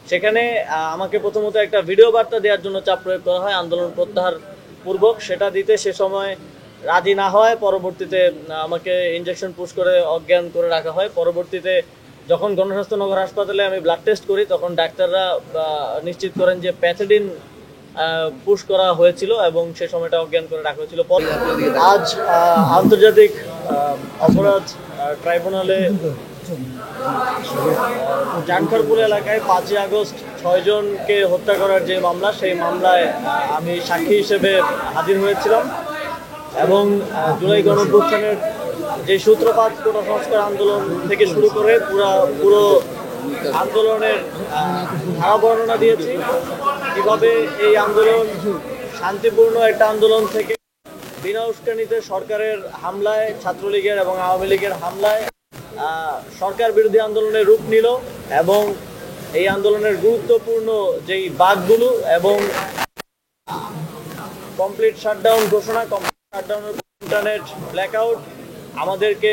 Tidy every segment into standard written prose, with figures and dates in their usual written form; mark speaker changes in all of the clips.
Speaker 1: সেখানে আমাকে প্রথমত একটা ভিডিও বার্তা দেওয়ার জন্য চাপ প্রয়োগ করা হয় আন্দোলন প্রত্যাহার পূর্বক। সেটা দিতে সে সময় রাজি না হয় পরবর্তীতে আমাকে ইনজেকশন পুশ করে অজ্ঞান করে রাখা হয়। পরবর্তীতে যখন গণস্বাস্থ্য নগর হাসপাতালে আমি ব্লাড টেস্ট করি তখন ডাক্তাররা নিশ্চিত করেন যে প্যাথিডিন পুশ করা হয়েছিল এবং সে সময়টা অজ্ঞান করে রাখা হয়েছিল। আজ আন্তর্জাতিক অপরাধ ট্রাইব্যুনালে জানখারপুল এলাকায় 5ই আগস্ট 6 জনকে হত্যা করার যে মামলা, সেই মামলায় আমি সাক্ষী হিসেবে হাজির হয়েছিলাম এবং জুলাই গণঅভ্যুত্থানের যে সূত্রপাত কোটা সংস্কার আন্দোলন থেকে শুরু করে পুরো আন্দোলনের ধারা বর্ণনা দিয়েছি। কিভাবে এই আন্দোলন শান্তিপূর্ণ একটা আন্দোলন থেকে বিনা উস্কানিতে সরকারের হামলায়, ছাত্রলীগের এবং আওয়ামী লীগের হামলায় সরকার বিরোধী আন্দোলনের রূপ নিল এবং এই আন্দোলনের গুরুত্বপূর্ণ যেই বাঁকগুলো এবং কমপ্লিট শাটডাউন ঘোষণা, ইন্টারনেট ব্ল্যাকআউট, আমাদেরকে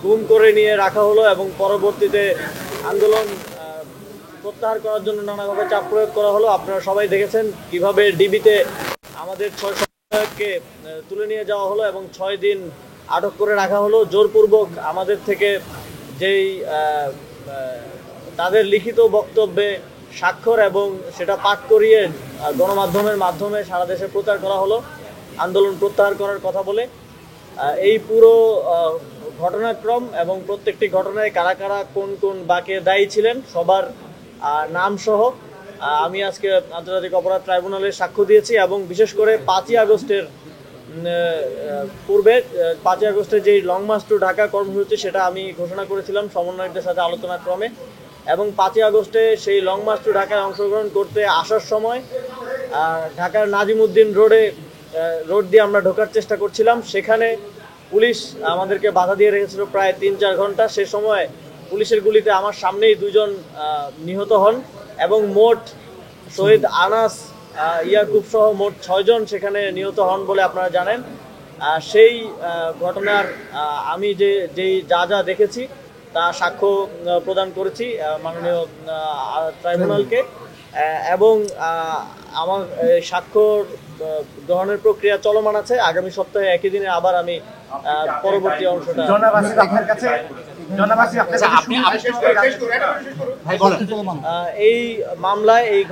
Speaker 1: গুম করে নিয়ে রাখা হলো এবং পরবর্তীতে আন্দোলন প্রত্যাহার করার জন্য নানাভাবে চাপ প্রয়োগ করা হলো। আপনারা সবাই দেখেছেন কিভাবে ডিবিতে আমাদের 6 সমন্বয়ককে তুলে নিয়ে যাওয়া হলো এবং 6 দিন আটক করে রাখা হলো। জোরপূর্বক আমাদের থেকে যেই তাদের লিখিত বক্তব্যে স্বাক্ষর এবং সেটা পাঠ করিয়ে গণমাধ্যমের মাধ্যমে সারা দেশে প্রচার করা হলো আন্দোলন প্রত্যাহার করার কথা বলে। এই পুরো ঘটনাক্রম এবং প্রত্যেকটি ঘটনায় কারা কারা কোন কোন বাঁকে দায়ী ছিলেন সবার নাম সহ আমি আজকে আন্তর্জাতিক অপরাধ ট্রাইব্যুনালে সাক্ষ্য দিয়েছি এবং বিশেষ করে 5ই আগস্টের পূর্বে 5ই আগস্টের যেই লং মার্চ টু ঢাকা কর্মসূচি সেটা আমি ঘোষণা করেছিলাম সমন্বয়কদের সাথে আলোচনাক্রমে এবং 5ই আগস্টে সেই লং মার্চ টু ঢাকায় অংশগ্রহণ করতে আসার সময় ঢাকার নাজিমউদ্দিন রোড দিয়ে আমরা ঢোকার চেষ্টা করছিলাম। সেখানে পুলিশ আমাদেরকে বাধা দিয়ে রেখেছিল প্রায় 3-4 ঘন্টা। সে সময় পুলিশের গুলিতে আমার সামনেই 2 জন নিহত হন এবং মোট শহীদ আনাস ইয়াকুব সহ মোট 6 জন সেখানে নিহত হন বলে আপনারা জানেন। সেই ঘটনার আমি যেই যা দেখেছি তা সাক্ষ্য প্রদান করেছি মাননীয় ট্রাইব্যুনালকে এবং আমার সাক্ষ্য গ্রহণের প্রক্রিয়া চলমান আছে। আগামী সপ্তাহে একই দিনে আবার আমি পরবর্তী অংশটা এই মামলায় এই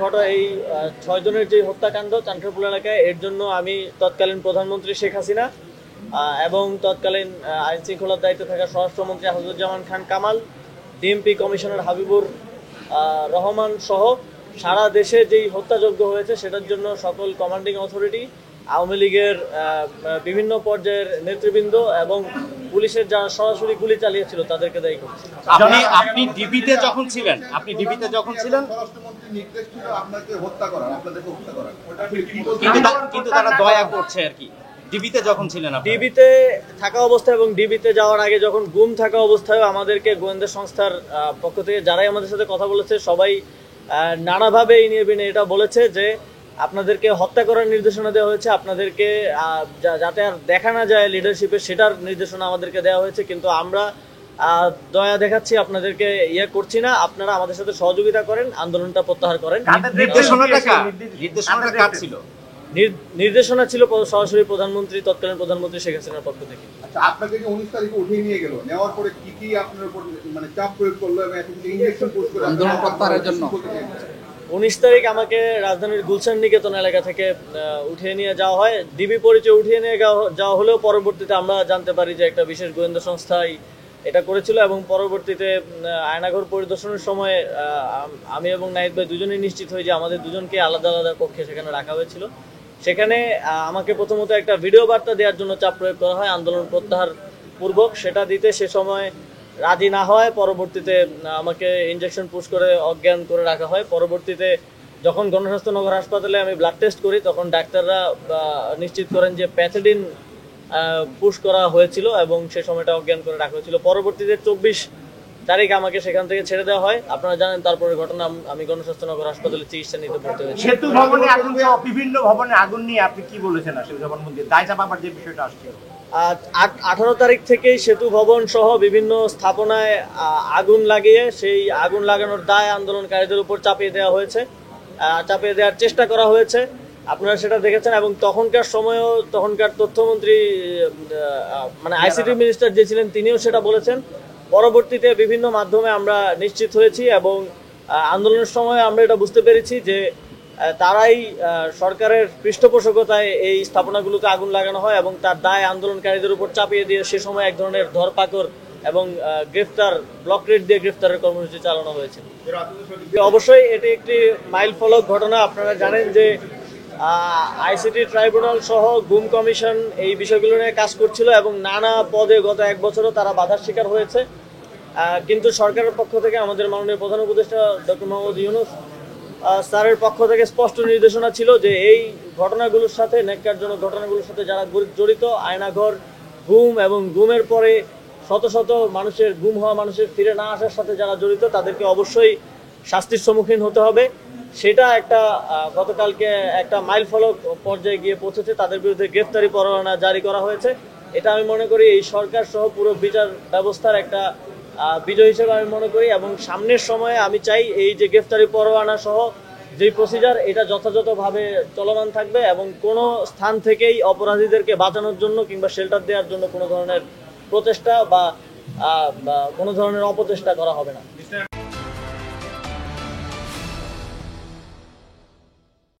Speaker 1: 6 জনের যে হত্যাকাণ্ড জানখারপুল এলাকায়, এর জন্য আমি তৎকালীন প্রধানমন্ত্রী শেখ হাসিনা এবং তৎকালীন আইন শৃঙ্খলার দায়িত্বে থাকা স্বরাষ্ট্রমন্ত্রী আসাদুজ্জামান খান কামাল, ডিএমপি কমিশনার হাবিবুর রহমান সহ সারা দেশে যেই হত্যাযজ্ঞ হয়েছে সেটার জন্য সকল কমান্ডিং অথরিটি, আওয়ামী লীগের বিভিন্ন পর্যায়ের নেতৃবৃন্দ এবং পুলিশের যারা সরাসরি গুলি চালিয়েছিল তাদেরকে দায়ী করছে।
Speaker 2: আপনি ডিবিতে যখন ছিলেন
Speaker 3: স্বরাষ্ট্রমন্ত্রীর নির্দেশ ছিল আপনাকে হত্যা করার, আপনাদেরকে হত্যা করার,
Speaker 2: কিন্তু তারা দয়া করছে আর কি। ডিবিতে যখন ছিলেন,
Speaker 1: ডিবিতে থাকা অবস্থায় এবং ডিবিতে যাওয়ার আগে যখন গুম থাকা অবস্থায় আমাদেরকে গোয়েন্দা সংস্থার পক্ষ থেকে যারাই আমাদের সাথে কথা বলেছে সবাই নানাভাবে এই নিয়ে এটা বলেছে যে আপনাদেরকে হত্যা করার নির্দেশনা দেওয়া হয়েছে, আপনাদেরকে যাতে আর দেখা না যায় লিডারশিপে সেটার নির্দেশনা আমাদেরকে দেওয়া হয়েছে। কিন্তু আমরা দয়া দেখাচ্ছি, আপনাদেরকে করছি না, আপনারা আমাদের সাথে সহযোগিতা করেন, আন্দোলনটা প্রত্যাহার করেন। নির্দেশনা ছিল সরাসরি প্রধানমন্ত্রী, তৎকালীন প্রধানমন্ত্রী শেখ হাসিনার পক্ষ থেকে।
Speaker 3: আচ্ছা, আপনাকে যে 19 তারিখে উঠিয়ে নিয়ে গেল, নেওয়ার পরে কি আপনার উপর মানে চাপ প্রয়োগ করলো এবং ইনজেকশন পুশ করে
Speaker 4: আন্দোলন প্রত্যাহারের জন্য
Speaker 1: 19 তারিখ আমাকে রাজধানীর গুলশান নিকেতন এলাকা থেকে উঠিয়ে নিয়ে যাওয়া হয়। ডিবি পরিচয় উঠিয়ে নিয়ে যাওয়া হলেও পরবর্তীতে আমরা জানতে পারি যে একটা বিশেষ গোয়েন্দা সংস্থাই এটা করেছিল এবং পরবর্তীতে আয়নাঘর পরিদর্শনের সময় আমি এবং নাহিদ ভাই দুজনেই নিশ্চিত হই যে আমাদের দুজনকে আলাদা আলাদা কক্ষে সেখানে রাখা হয়েছিল। সেখানে আমাকে প্রথমত একটা ভিডিও বার্তা দেওয়ার জন্য চাপ প্রয়োগ করা হয় আন্দোলন প্রত্যাহার পূর্বক। সেটা দিতে সে সময় রাজি না হয় পরবর্তীতে আমাকে ইনজেকশন পুশ করে অজ্ঞান করে রাখা হয়। পরবর্তীতে যখন গণস্বাস্থ্য নগর হাসপাতালে আমি ব্লাড টেস্ট করি তখন ডাক্তাররা নিশ্চিত করেন যে প্যাথিডিন পুশ করা হয়েছিল এবং সে সময়টা অজ্ঞান করে রাখা হয়েছিল। পরবর্তীতে 24 তারিখ আমাকে সেখান থেকে ছেড়ে দেওয়া হয়। আপনারা জানেন তারপরে ঘটনা আমি গণস্বাস্থ্য নগর হাসপাতালে চিকিৎসা নিতে ভর্তি হয়েছি।
Speaker 2: সেতু ভবনে আগুন সহ বিভিন্ন ভবনে আগুন নিয়ে আপনি কি বলেছেন আসলে জবানবন্দি দায় চাপাবার যে বিষয়টা আসছে?
Speaker 1: 18 তারিখ থেকেই সেতু ভবন সহ বিভিন্ন স্থাপনায় আগুন লাগিয়ে সেই আগুন লাগানোর দায় আন্দোলনকারীদের উপর চাপিয়ে দেওয়া হয়েছে, চাপিয়ে দেওয়ার চেষ্টা করা হয়েছে। আপনারা সেটা দেখেছেন এবং তখনকার সময়েও তখনকার তথ্যমন্ত্রী মানে আইসিটি মিনিস্টার যে ছিলেন তিনিও সেটা বলেছেন। পরবর্তীতে বিভিন্ন মাধ্যমে আমরা নিশ্চিত হয়েছি এবং আন্দোলনের সময় আমরা এটা বুঝতে পেরেছি যে তারাই সরকারের পৃষ্ঠপোষকতায় এই স্থাপনাগুলোতে আগুন লাগানো হয় এবং তার দায় আন্দোলনকারীদের উপর চাপিয়ে দিয়ে সে সময় এক ধরনের ধরপাকড় এবং গ্রেফতার ব্লক রেড দিয়ে গ্রেফতারের কর্মসূচি চালানো হয়েছে। অবশ্যই এটি একটি মাইল ফলক ঘটনা। আপনারা জানেন যে আইসিটি ট্রাইব্যুনাল সহ গুম কমিশন এই বিষয়গুলো নিয়ে কাজ করছিল এবং নানা পদে গত 1 বছরও তারা বাধার শিকার হয়েছে, কিন্তু সরকারের পক্ষ থেকে আমাদের মাননীয় প্রধান উপদেষ্টা ডক্টর মোহাম্মদ ইউনূস স্যারের পক্ষ থেকে স্পষ্ট নির্দেশনা ছিল যে এই ঘটনাগুলোর সাথে, ন্যাক্কারজনক ঘটনাগুলোর সাথে যারা জড়িত, আয়নাঘর গুম এবং গুমের পরে শত শত মানুষের গুম হওয়া মানুষের ফিরে না আসার সাথে যারা জড়িত তাদেরকে অবশ্যই শাস্তির সম্মুখীন হতে হবে। সেটা একটা গতকালকে একটা মাইল ফলক পর্যায়ে গিয়ে পৌঁছেছে, তাদের বিরুদ্ধে গ্রেফতারি পরোয়ানা জারি করা হয়েছে। এটা আমি মনে করি এই সরকার সহ পুরো বিচার ব্যবস্থার একটা বিজয় হিসেবে আমি মনে করি এবং সামনের সময়ে আমি চাই এই যে গ্রেফতারি পরোয়ানা সহ যে প্রসিজার এটা যথাযথভাবে চলমান থাকবে এবং কোনো স্থান থেকেই অপরাধীদেরকে বাঁচানোর জন্য কিংবা শেল্টার দেওয়ার জন্য কোনো ধরনের প্রচেষ্টা বা কোনো ধরনের অপচেষ্টা করা হবে না।